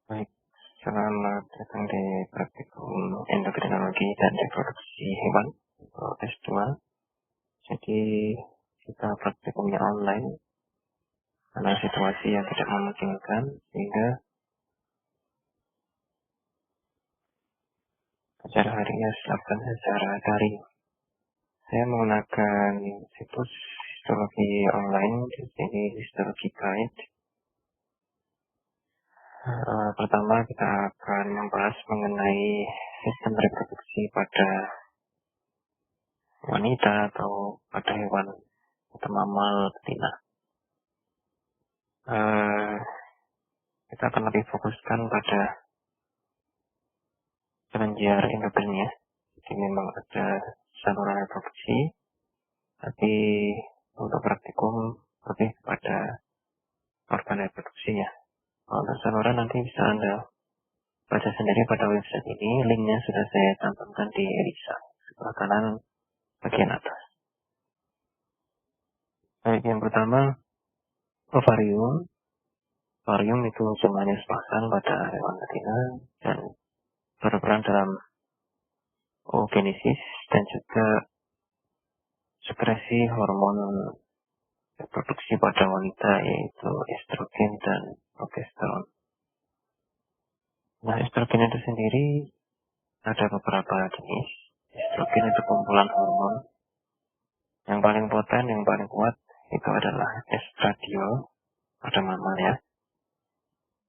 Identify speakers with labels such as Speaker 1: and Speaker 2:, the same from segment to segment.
Speaker 1: Baik, selamat datang di praktikum endokrinologi dan reproduksi hewan atau S2. Jadi kita praktikumnya online karena situasi yang tidak memungkinkan, sehingga acara hari ini harus dilakukan secara daring. Saya menggunakan situs histologi online, di sini histologi guide. Pertama kita akan membahas mengenai sistem reproduksi pada wanita atau pada hewan atau mamal betina. Kita akan lebih fokuskan pada kelenjar endokrinnya. Jadi memang ada saluran reproduksi, tapi untuk praktikum lebih pada organ reproduksinya. Untuk saluran nanti bisa Anda baca sendiri pada website ini. Linknya sudah saya cantumkan di Elisa sebelah kanan bagian atas. Baik, yang pertama ovarium. Ovarium itu semuanya sepasang pada hewan betina dan berperan dalam oogenesis dan juga sekresi hormon reproduksi pada wanita, yaitu estrogen dan progesteron. Nah, estrogen itu sendiri ada beberapa jenis. Estrogen itu kumpulan hormon yang paling poten, yang paling kuat itu adalah estradiol pada mamal ya.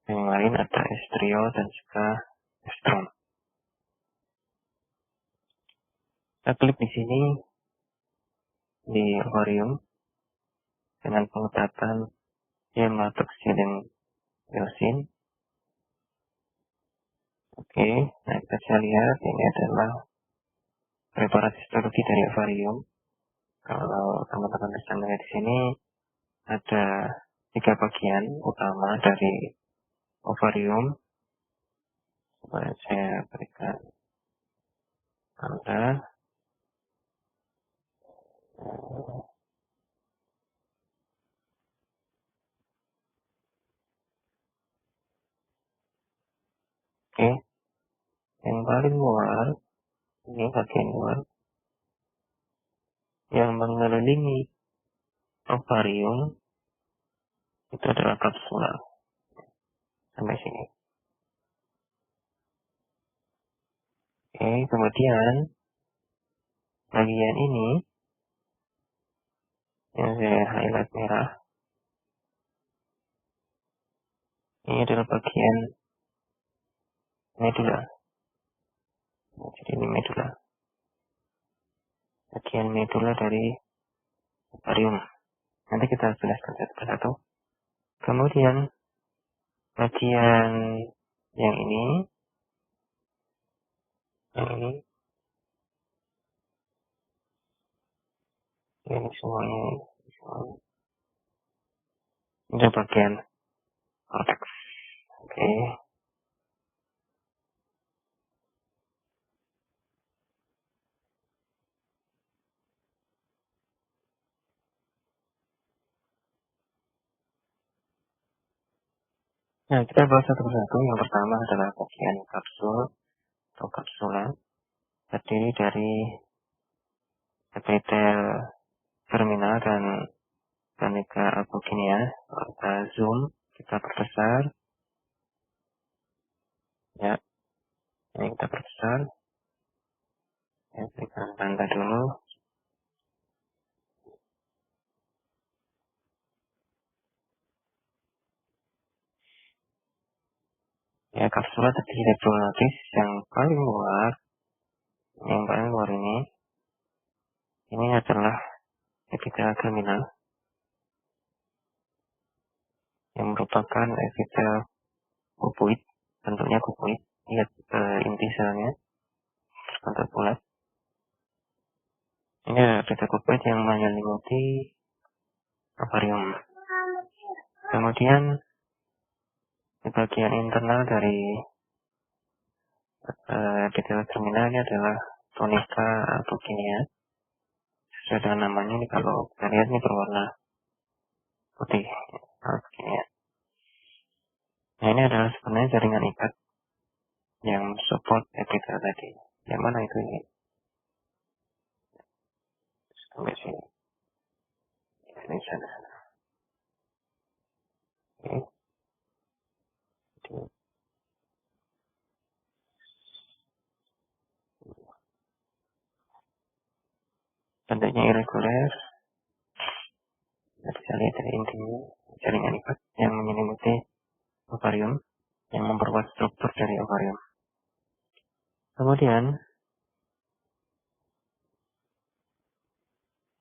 Speaker 1: Yang lain ada estriol dan juga estron. Kita klik di sini di ovarium dengan pengetatan hematoxylin yosin. Oke, nah kita bisa lihat ini adalah preparat histologi dari ovarium. Kalau teman-teman bisa melihat di sini ada 3 bagian utama dari ovarium. Coba saya berikan Anda. Oke, yang paling luar, ini bagian luar, yang mengelilingi ovarium itu adalah kapsula. Sampai sini. Oke, kemudian bagian ini yang saya highlight merah, ini adalah bagian medula. Jadi ini medula. Bagian medula dari ovarium. Nanti kita jelaskan satu persatu. Kemudian bagian yang ini semuanya. Ini bagian korteks. Oke. Nah, kita bahas satu persatu. Yang pertama adalah bagian kapsul atau kapsula, terdiri dari epitel terminal dan Tunica albuginea. Kalau kita zoom, kita perbesar. Ya, ini kita perbesar. Ya, berikan tanda dulu. Ya, kapsula terdiri dari 2 lapis. Yang paling luar ini adalah epitel terminal yang merupakan epitel kuboid, bentuknya kuboid. Lihat inti selnya bentuk bulat. Ini adalah epitel kuboid yang menyelimuti ovarium. Kemudian di bagian internal dari epitel terminal ini adalah Tunica albuginea. Sesuai dengan namanya, ini kalau kita lihat ini berwarna putih albuginea. Nah, ini adalah sebenarnya jaringan ikat yang support epitel tadi. Yang mana itu ini? Sampai sini. Ini sana. Oke. Bentuknya irregular. Kita bisa lihat dari intinya jaringan ikat yang menyelimuti ovarium, yang memperkuat struktur dari ovarium. Kemudian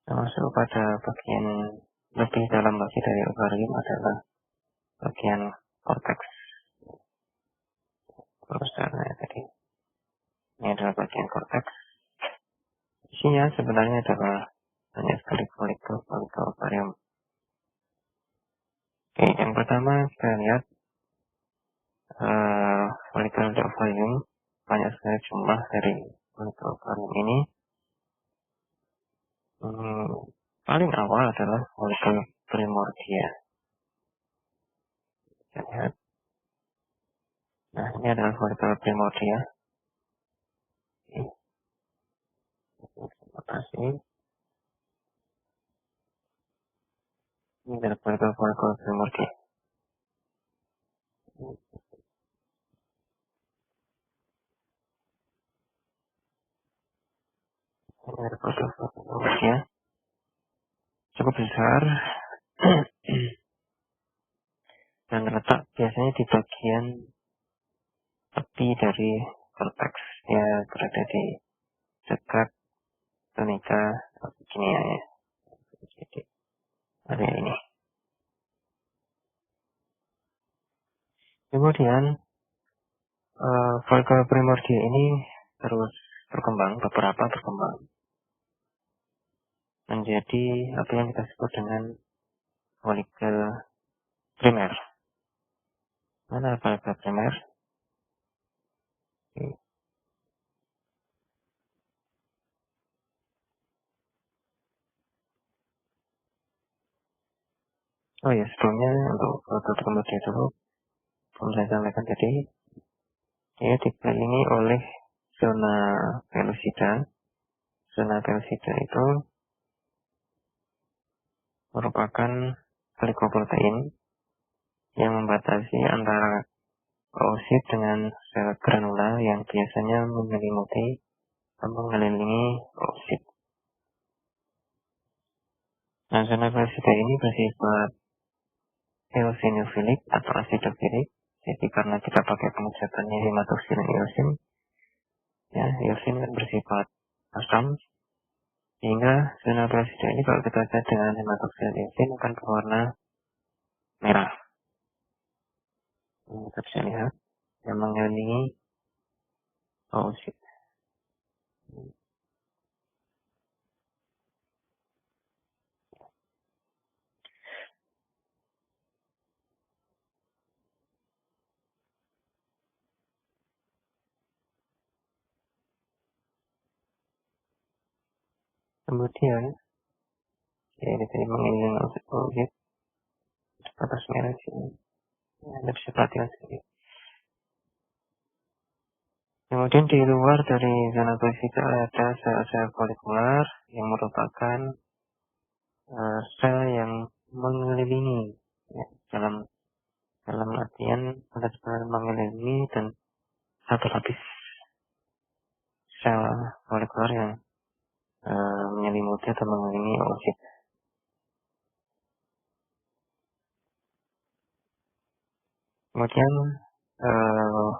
Speaker 1: masuk pada bagian lebih dalam lagi dari ovarium adalah bagian korteks. Besarnya tadi. Ini adalah bagian korteks. Isinya sebenarnya adalah banyak sekali folikel ovarium. Oke, yang pertama kita lihat folikel ovarium, banyak sekali jumlah dari folikel ovarium ini. Paling awal adalah folikel primordia. Kita lihat. Nah, ini adalah folikel primordia. Ini adalah folikel primordia. Ini adalah folikel primordia. Cukup besar. Dan terletak biasanya di bagian tepi dari korteks. Ya, berada di dekat tunika apiginea ya. Jadi, area ini. Kemudian, folikel primordia ini terus berkembang, beberapa berkembang menjadi apa yang kita sebut dengan folikel primer. Mana folikel primer? Oh ya, sebelumnya untuk folikel primordia dulu, belum saya sampaikan tadi, ia dikelilingi oleh zona pellucida. Zona pellucida itu merupakan glikoprotein yang membatasi antara oosit dengan sel granula yang biasanya menyelimuti atau mengelilingi oosit. Nah, zona pellucida ini bersifat eosinofilik atau acidofilik. Jadi karena kita pakai pengucapannya hematoksin eosin, ya, eosin kan bersifat asam, sehingga zona pellucida ini kalau kita lihat dengan hematoksin eosin akan berwarna merah. Kita bisa lihat yang mengelilingi oosit. Kemudian, ya ini tadi mengelilingi oosit, atas merah sini. Anda bisa perhatikan sendiri. Kemudian di luar dari zona pellucida ada sel-sel folikular yang merupakan sel yang mengelilingi, ya, dalam artian ada sebenarnya mengelilingi dan satu lapis sel folikular yang menyelimuti atau mengelilingi oosit. Kemudian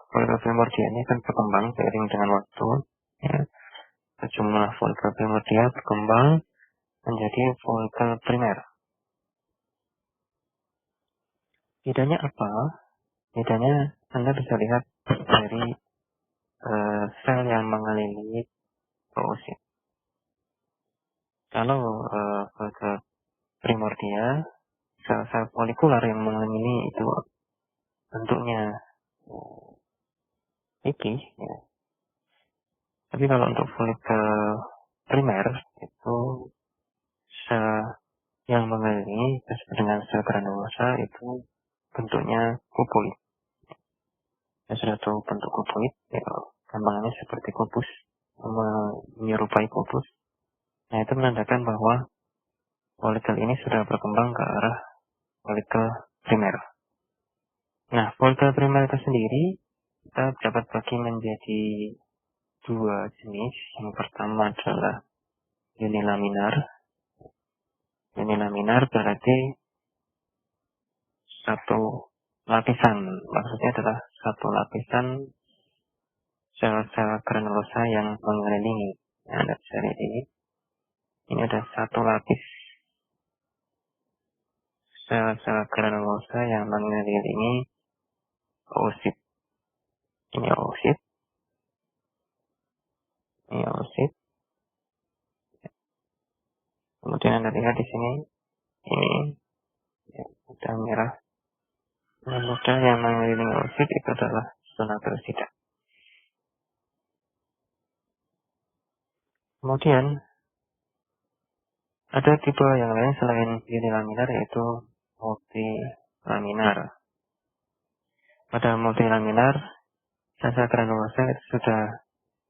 Speaker 1: folikel primordia ini akan berkembang seiring dengan waktu. Ya. Sejumlah folikel primordia berkembang menjadi folikel primer. Bedanya apa? Bedanya Anda bisa lihat dari sel yang mengelilingi oosit. Kalau folikel primordia, sel-sel folikular yang mengelilingi itu bentuknya pipih, ya. Tapi kalau untuk folikel primer itu sel yang mengelilingi dengan sel granulosa itu bentuknya kupoid. Ya sudah tahu bentuk kuboid, ya gampangannya seperti kubus, menyerupai kubus. Nah, itu menandakan bahwa folikel ini sudah berkembang ke arah folikel primer. Nah, folikel primer itu sendiri kita dapat bagi menjadi dua jenis. Yang pertama adalah unilaminar. Unilaminar berarti satu lapisan, maksudnya adalah satu lapisan sel-sel granulosa yang mengelilingi. Nah, Anda bisa lihat ini ada satu lapis sel-sel granulosa yang mengelilingi oosit. Ini oosit, ini oosit. Kemudian Anda lihat di sini, ini ya, udah merah. Noda yang mengelilingi oosit itu adalah zona peroksida. Kemudian ada tipe yang lain selain unilaminar, yaitu multilaminar. Pada multilaminar, sel-sel granulosa itu sudah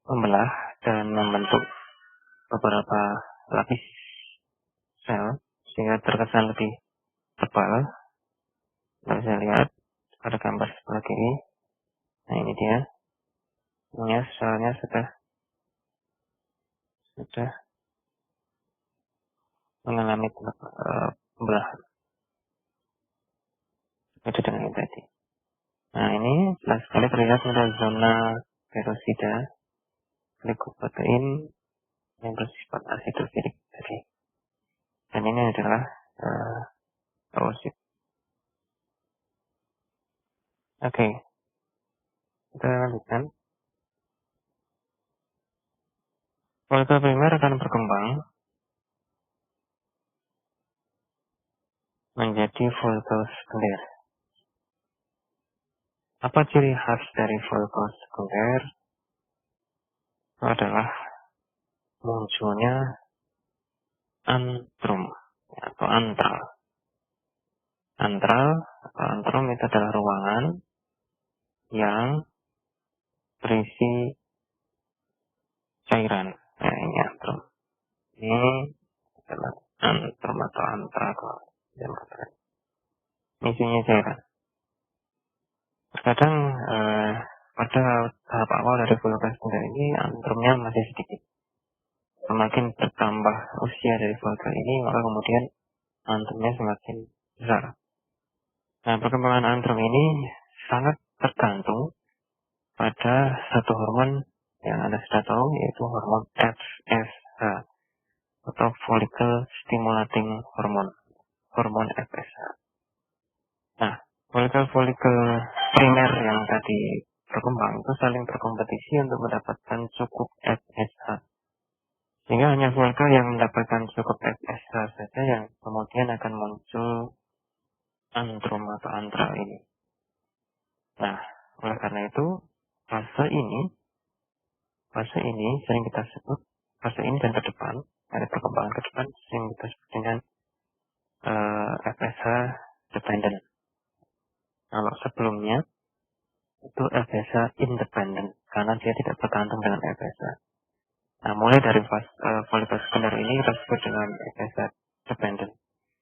Speaker 1: membelah dan membentuk beberapa lapis sel sehingga terkesan lebih tebal. Kita bisa lihat pada gambar sebelah kiri. Nah, ini dia. Ini selnya sudah mengalami pembelahan. Itu dengan yang tadi. Nah, ini jelas sekali terlihat ada zona peroksida glikoprotein yang bersifat asidofilik tadi. Dan ini adalah oosit. Oke, kita lanjutkan. Folikel primer akan berkembang menjadi folikel sekunder. Apa ciri khas dari folikel sekunder? Itu adalah munculnya antrum atau antral. Antral atau antrum itu adalah ruangan yang berisi cairan. Nah, ini antrum. Ini adalah antrum atau antral. Ini isinya cairan. Terkadang pada tahap awal dari folikel sekunder ini antrumnya masih sedikit. Semakin bertambah usia dari folikel ini, maka kemudian antrumnya semakin besar. Nah, perkembangan antrum ini sangat tergantung pada satu hormon yang Anda sudah tahu, yaitu hormon FSH atau follicle stimulating hormone, hormon FSH. Nah, folikel primer yang tadi berkembang itu saling berkompetisi untuk mendapatkan cukup FSH. Sehingga hanya folikel yang mendapatkan cukup FSH saja yang kemudian akan muncul antrum atau antral ini. Nah, oleh karena itu fase ini sering kita sebut, fase ini dan ke depan, ada perkembangan ke depan sering kita sebut dengan FSH dependent. Kalau sebelumnya itu FSH independent karena dia tidak bergantung dengan FSH. Nah, mulai dari folikel sekunder ini kita sebut dengan FSH dependent,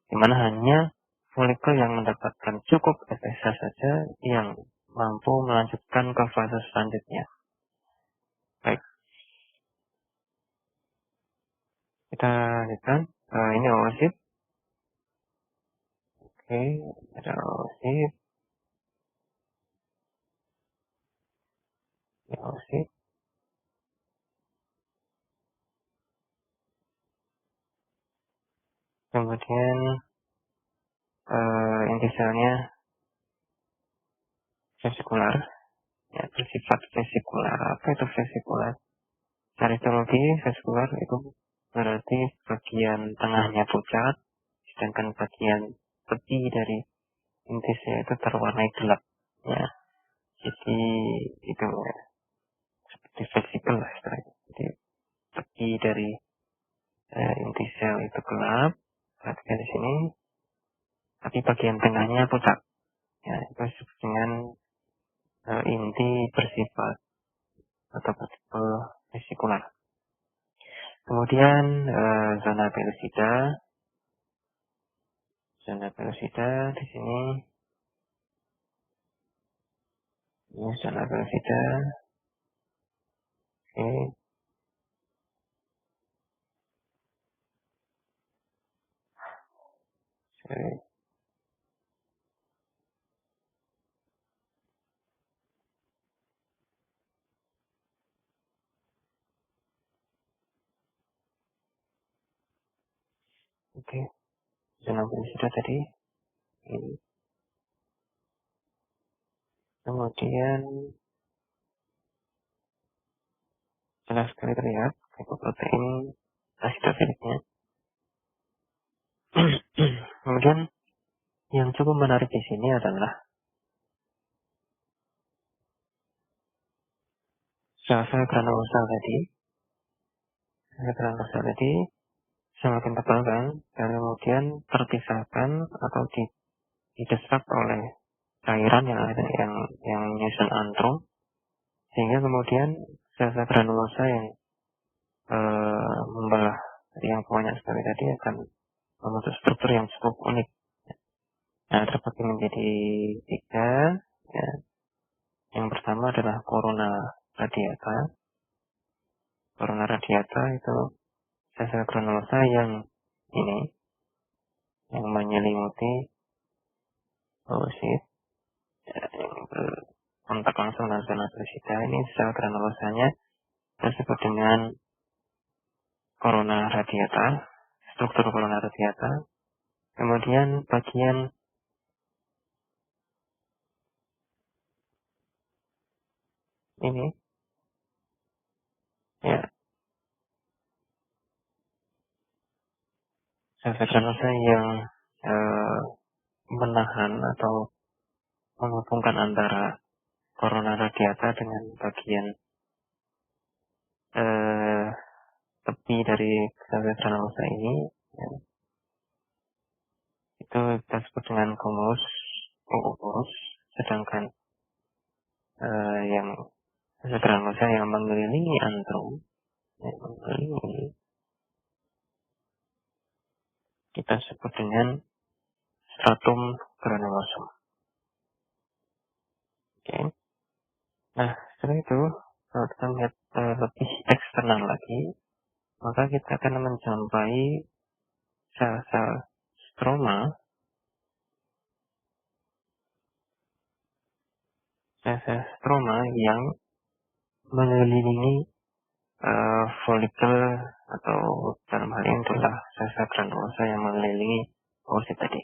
Speaker 1: di mana hanya folikel yang mendapatkan cukup FSH saja yang mampu melanjutkan ke fase selanjutnya. Baik, kita lanjutkan. Ini oosit. Oke, ada oosit. Ini oosit. Kemudian inti selnya vesikular, ya, bersifat vesikular. Apa itu vesikular? Secara histologi, vesikular itu berarti bagian tengahnya pucat, sedangkan bagian tepi dari inti sel itu terwarnai gelap. Ya, jadi itu ya, seperti vesikel lah istilahnya. Jadi tepi dari inti sel itu gelap, perhatikan di sini, tapi bagian tengahnya pucat. Ya, itu disebut dengan inti bersifat atau bertipe vesikular. Kemudian zona pellucida di sini, ini zona pellucida, ini oke, zona pellucida tadi ini. Kemudian jelas sekali terlihat lipoprotein asidofiliknya. Kemudian yang cukup menarik di sini adalah sel-sel granulosa tadi semakin tebal kan, dan kemudian terpisahkan atau didesak oleh cairan yang ada yang menyusun antrum, sehingga kemudian sel-sel granulosa yang membelah yang banyak sekali tadi akan membentuk struktur yang cukup unik. Nah, terbagi menjadi 3. Ya. Yang pertama adalah corona radiata. Corona radiata itu sel-sel granulosa yang ini, yang menyelimuti oosit, yang berkontak langsung dengan zona pellucida. Ini sel granulosanya tersebut dengan corona radiata, struktur corona radiata. Kemudian bagian ini, ya, sel-sel granulosa yang menahan atau menghubungkan antara corona radiata dengan bagian tepi dari sel-sel granulosa ini, ya, itu kita sebut dengan gumulus. Sedangkan yang sel granulosa yang mengelilingi antrum, yang mengelilingi, kita sebut dengan stratum granulosum. Oke. Nah, setelah itu kalau kita lihat lebih eksternal lagi, maka kita akan menjumpai sel-sel stroma, yang mengelilingi folikel, atau dalam hal ini adalah sel-sel granulosa yang mengelilingi oosit tadi.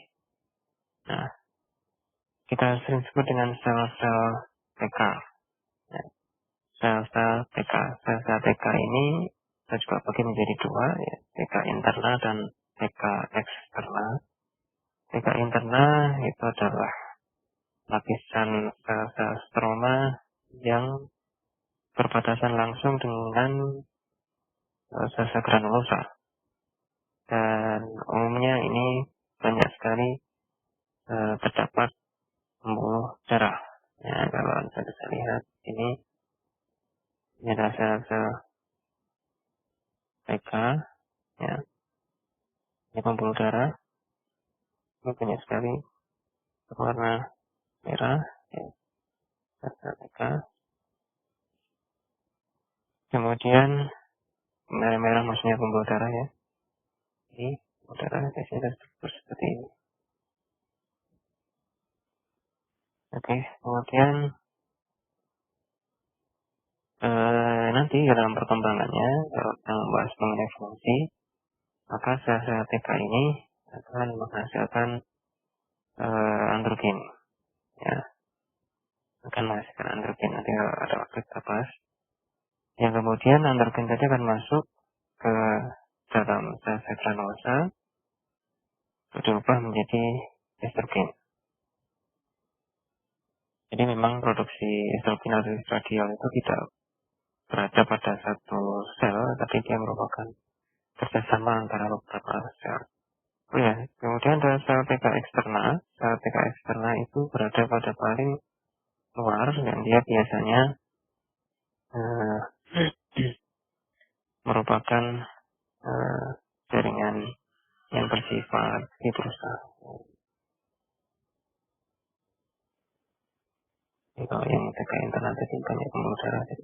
Speaker 1: Nah, kita sering sebut dengan sel-sel TK. Ya. Sel-sel TK ini kita juga bagi menjadi 2, ya, TK internal dan TK eksternal. TK internal itu adalah lapisan sel-sel stroma yang berbatasan langsung dengan sel-sel granulosa, dan umumnya ini banyak sekali terdapat pembuluh darah. Ya, kalau Anda bisa lihat ini adalah sel-sel TK, ya, ini pembuluh darah, ini banyak sekali berwarna merah, ya, sel-sel TK. Kemudian merah-merah maksudnya pembuluh darah, ya. Ini pembuluh darah biasanya terstruktur seperti ini. Oke, kemudian nanti dalam perkembangannya, kalau kita membahas mengenai fungsi, maka sel-sel TK ini akan menghasilkan androgen, ya, akan menghasilkan androgen. Nanti kalau ada waktu kita bahas. Yang kemudian androgen tadi akan masuk ke dalam sel-sel granulosa, berubah menjadi estrogen. Jadi memang produksi estrogen atau estradiol itu tidak berada pada satu sel, tapi dia merupakan kerjasama antara beberapa sel. Oh ya, kemudian ada sel TK eksternal. Sel TK eksternal itu berada pada paling luar, dan dia biasanya merupakan jaringan yang bersifat citrusa. Kalau yang TK internet itu banyak pembuluh darah. Oke.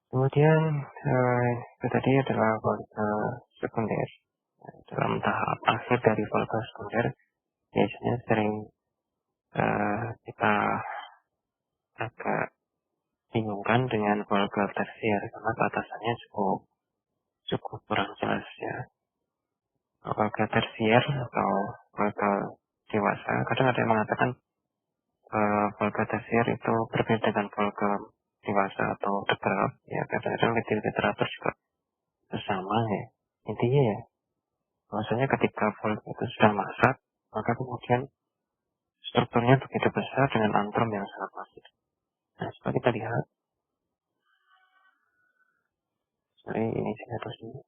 Speaker 1: Kemudian itu tadi adalah follikel sekunder. Dalam tahap akhir dari follikel sekunder biasanya sering kita agak bingungkan dengan follikel tersier karena batasannya cukup kurang jelas ya. Follikel tersier atau follikel dewasa, kadang ada yang mengatakan follikel tersier itu berbeda dengan follikel dewasa atau develop ya, kadang-kadang di literatur juga sama ya. Intinya ya, maksudnya ketika follikel itu sudah masak, maka kemudian strukturnya begitu besar dengan antrum yang sangat masif. Nah, coba kita lihat. Sorry, ini sinetosnya.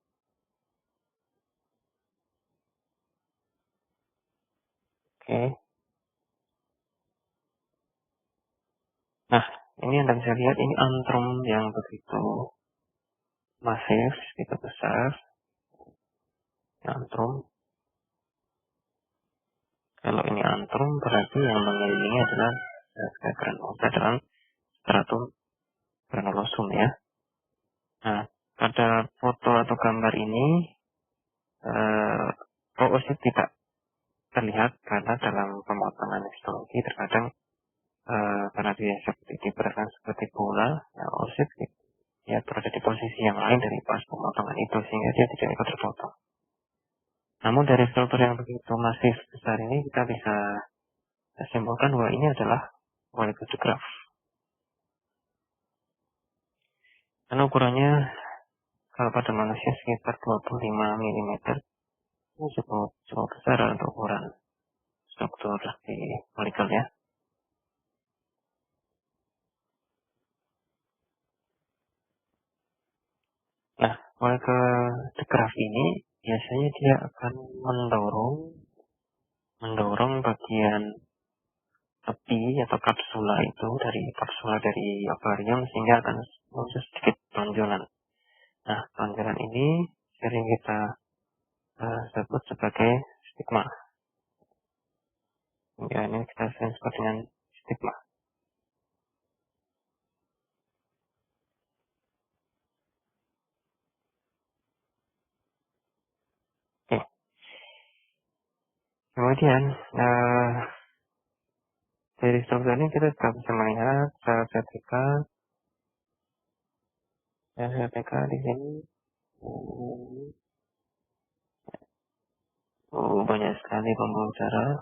Speaker 1: Oke. Nah, ini Anda bisa lihat, ini antrum yang begitu masif, begitu besar. Antrum. Kalau ini antrum, berarti yang mengelilingi adalah granulosa dalam stratum granulosum ya. Nah, pada foto atau gambar ini, oosit tidak terlihat karena dalam pemotongan histologi terkadang karena dia seperti diperlihatkan seperti bola, ya oosit ya berada di posisi yang lain dari pas pemotongan itu sehingga dia tidak ikut terpotong. Namun dari struktur yang begitu masif besar ini kita bisa simpulkan bahwa ini adalah follicular. Karena ukurannya kalau pada manusia sekitar 25 mm, ini cukup besar untuk ukuran struktur di folikel ya. Nah, follicular ini biasanya dia akan mendorong bagian tepi atau kapsula itu dari ovarium sehingga akan muncul sedikit tonjolan. Nah, tonjolan ini sering kita sebut sebagai stigma. Ya, ini kita sering sebut dengan stigma. Oke. Kemudian dari struktur ini kita juga bisa melihat sel PTK di sini. Banyak sekali pembuluh darah.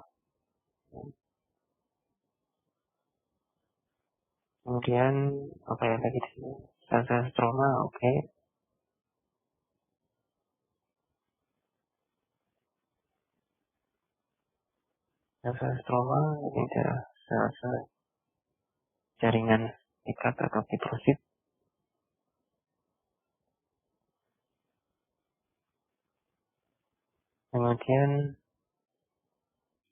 Speaker 1: Kemudian apa ya lagi di sini? Sel stroma, oke. Sel stroma ini adalah sel jaringan ikat atau fitrosit. Kemudian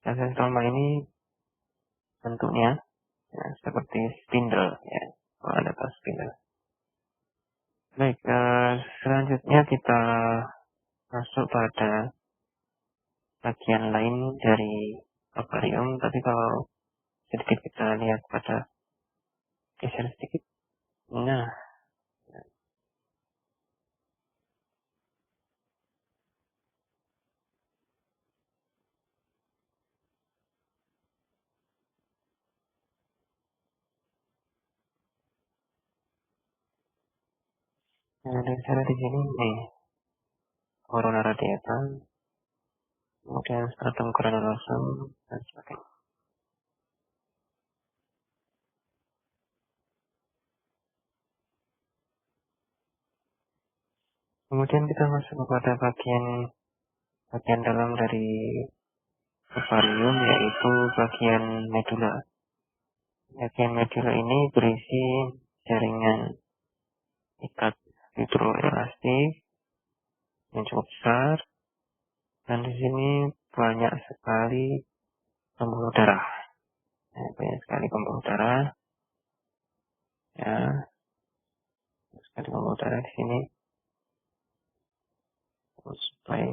Speaker 1: sel stroma ini bentuknya ya, seperti spindle ya. Kalau Anda tahu spindle. Baik, selanjutnya kita masuk pada bagian lain dari ovarium, tapi kalau sedikit kita lihat pada geser sedikit. Nah, dari sana di sini nih corona radiata, kemudian stratum granulosum dan sebagainya. Kemudian kita masuk kepada bagian dalam dari ovarium, yaitu bagian medula. Bagian medula ini berisi jaringan ikat hidroelastik yang cukup besar, dan di sini banyak sekali pembuluh darah. Banyak sekali pembuluh darah, ya, banyak sekali pembuluh darah di sini. Supaya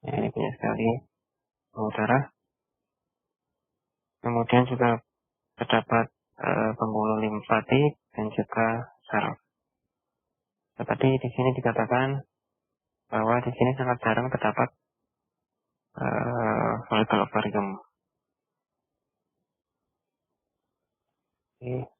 Speaker 1: ini banyak sekali pembuluh darah. Kemudian juga terdapat pembuluh limfatik dan juga saraf. Seperti di sini dikatakan bahwa di sini sangat jarang terdapat folikel ovarium. Oke.